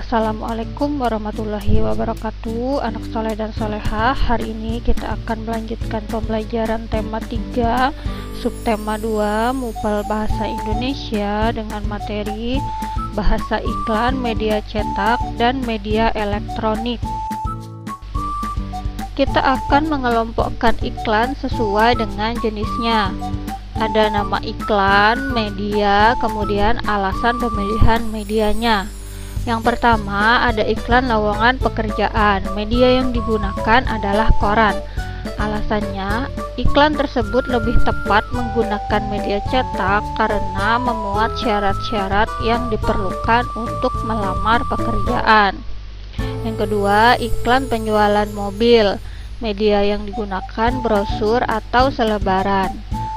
Assalamualaikum warahmatullahi wabarakatuh. Anak soleh dan solehah, hari ini kita akan melanjutkan pembelajaran tema 3 subtema 2 Mupal Bahasa Indonesia dengan materi bahasa iklan, media cetak, dan media elektronik. Kita akan mengelompokkan iklan sesuai dengan jenisnya. Ada nama iklan, media, kemudian alasan pemilihan medianya. Yang pertama, ada iklan lowongan pekerjaan. Media yang digunakan adalah koran. Alasannya, iklan tersebut lebih tepat menggunakan media cetak karena memuat syarat-syarat yang diperlukan untuk melamar pekerjaan. Yang kedua, iklan penjualan mobil. Media yang digunakan brosur atau selebaran.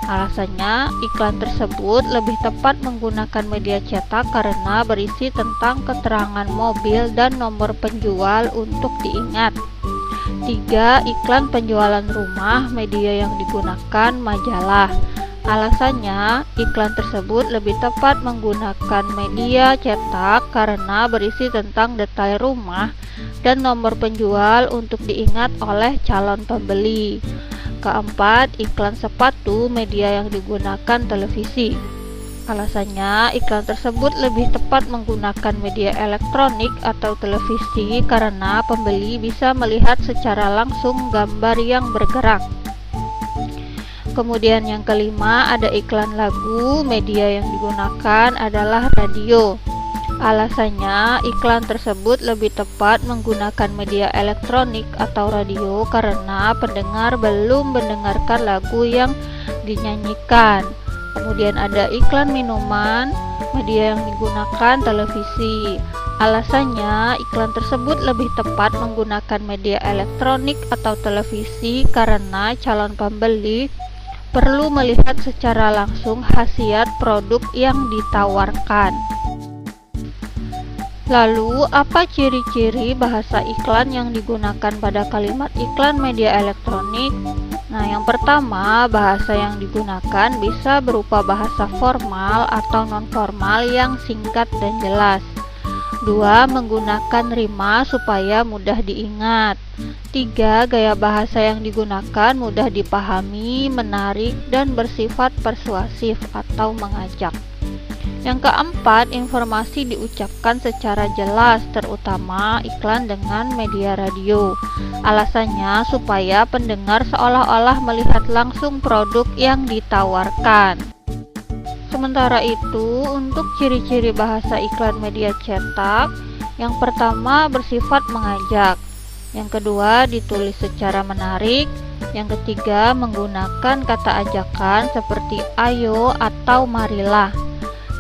Alasannya, iklan tersebut lebih tepat menggunakan media cetak karena berisi tentang keterangan mobil dan nomor penjual untuk diingat. 3. Iklan penjualan rumah. Media yang digunakan majalah. Alasannya, iklan tersebut lebih tepat menggunakan media cetak karena berisi tentang detail rumah dan nomor penjual untuk diingat oleh calon pembeli. Keempat, iklan sepatu. Media yang digunakan televisi. Alasannya, iklan tersebut lebih tepat menggunakan media elektronik atau televisi karena pembeli bisa melihat secara langsung gambar yang bergerak. Kemudian yang kelima, ada iklan lagu. Media yang digunakan adalah radio. Alasannya, iklan tersebut lebih tepat menggunakan media elektronik atau radio karena pendengar belum mendengarkan lagu yang dinyanyikan. Kemudian ada iklan minuman. Media yang digunakan televisi. Alasannya, iklan tersebut lebih tepat menggunakan media elektronik atau televisi karena calon pembeli perlu melihat secara langsung khasiat produk yang ditawarkan. Lalu, apa ciri-ciri bahasa iklan yang digunakan pada kalimat iklan media elektronik? Nah, yang pertama, bahasa yang digunakan bisa berupa bahasa formal atau non-formal yang singkat dan jelas. 2. Menggunakan rima supaya mudah diingat. 3. Gaya bahasa yang digunakan mudah dipahami, menarik, dan bersifat persuasif atau mengajak. Yang keempat, informasi diucapkan secara jelas, terutama iklan dengan media radio. Alasannya supaya pendengar seolah-olah melihat langsung produk yang ditawarkan. Sementara itu, untuk ciri-ciri bahasa iklan media cetak, yang pertama bersifat mengajak. Yang kedua, ditulis secara menarik. Yang ketiga, menggunakan kata ajakan seperti ayo atau marilah.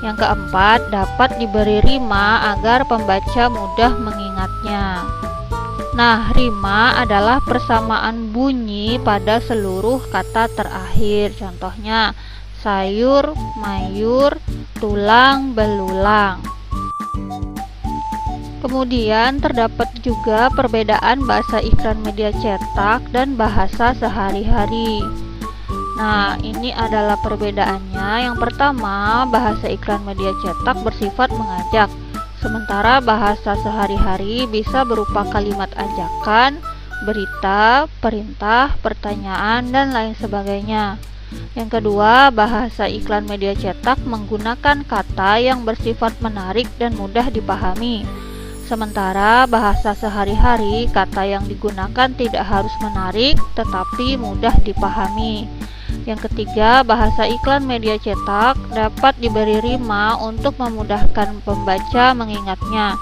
Yang keempat, dapat diberi rima agar pembaca mudah mengingatnya. Nah, rima adalah persamaan bunyi pada seluruh kata terakhir. Contohnya, sayur, mayur, tulang, belulang. Kemudian terdapat juga perbedaan bahasa iklan media cetak dan bahasa sehari-hari. Nah, ini adalah perbedaannya. Yang pertama, bahasa iklan media cetak bersifat mengajak, sementara bahasa sehari-hari bisa berupa kalimat ajakan, berita, perintah, pertanyaan, dan lain sebagainya. Yang kedua, bahasa iklan media cetak menggunakan kata yang bersifat menarik dan mudah dipahami. Sementara bahasa sehari-hari, kata yang digunakan tidak harus menarik, tetapi mudah dipahami. Yang ketiga, bahasa iklan media cetak dapat diberi rima untuk memudahkan pembaca mengingatnya.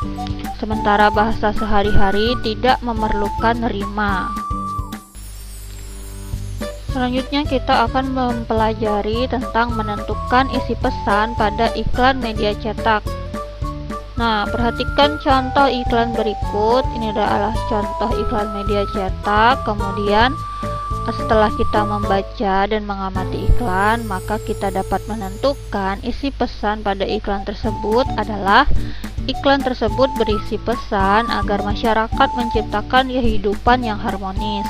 Sementara bahasa sehari-hari tidak memerlukan rima. Selanjutnya kita akan mempelajari tentang menentukan isi pesan pada iklan media cetak. Nah, perhatikan contoh iklan berikut. Ini adalah contoh iklan media cetak. Kemudian setelah kita membaca dan mengamati iklan, maka kita dapat menentukan isi pesan pada iklan tersebut adalah iklan tersebut berisi pesan agar masyarakat menciptakan kehidupan yang harmonis.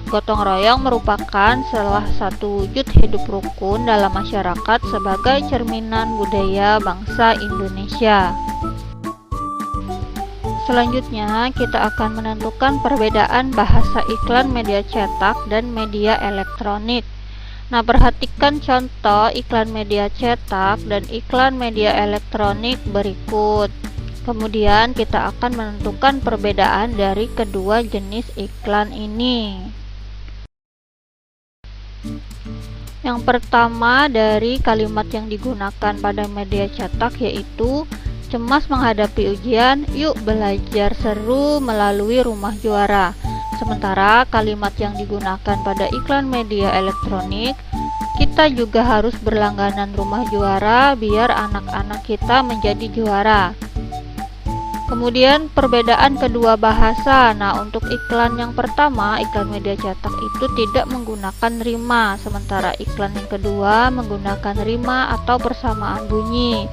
Gotong royong merupakan salah satu wujud hidup rukun dalam masyarakat sebagai cerminan budaya bangsa Indonesia. Selanjutnya, kita akan menentukan perbedaan bahasa iklan media cetak dan media elektronik. Nah, perhatikan contoh iklan media cetak dan iklan media elektronik berikut. Kemudian, kita akan menentukan perbedaan dari kedua jenis iklan ini. Yang pertama dari kalimat yang digunakan pada media cetak yaitu cemas menghadapi ujian, yuk belajar seru melalui rumah juara. Sementara kalimat yang digunakan pada iklan media elektronik, kita juga harus berlangganan rumah juara biar anak-anak kita menjadi juara. Kemudian perbedaan kedua bahasa. Nah, untuk iklan yang pertama, iklan media cetak itu tidak menggunakan rima, sementara iklan yang kedua menggunakan rima atau persamaan bunyi.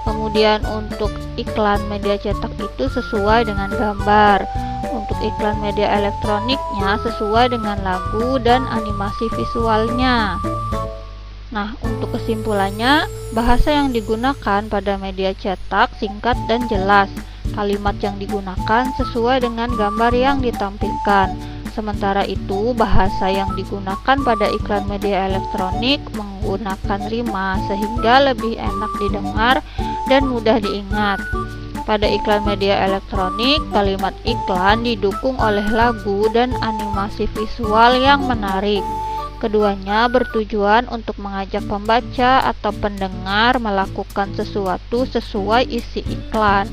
Kemudian untuk iklan media cetak itu sesuai dengan gambar. Untuk iklan media elektroniknya sesuai dengan lagu dan animasi visualnya. Nah, untuk kesimpulannya, bahasa yang digunakan pada media cetak singkat dan jelas. Kalimat yang digunakan sesuai dengan gambar yang ditampilkan. Sementara itu, bahasa yang digunakan pada iklan media elektronik menggunakan rima sehingga lebih enak didengar dan mudah diingat. Pada iklan media elektronik, kalimat iklan didukung oleh lagu dan animasi visual yang menarik. Keduanya bertujuan untuk mengajak pembaca atau pendengar melakukan sesuatu sesuai isi iklan.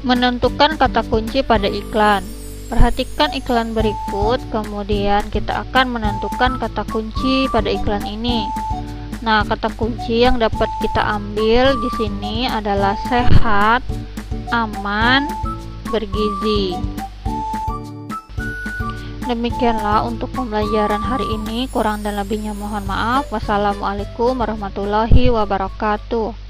Menentukan kata kunci pada iklan. Perhatikan iklan berikut, kemudian kita akan menentukan kata kunci pada iklan ini. Nah, kata kunci yang dapat kita ambil di sini adalah sehat, aman, bergizi. Demikianlah untuk pembelajaran hari ini, kurang dan lebihnya mohon maaf. Wassalamualaikum warahmatullahi wabarakatuh.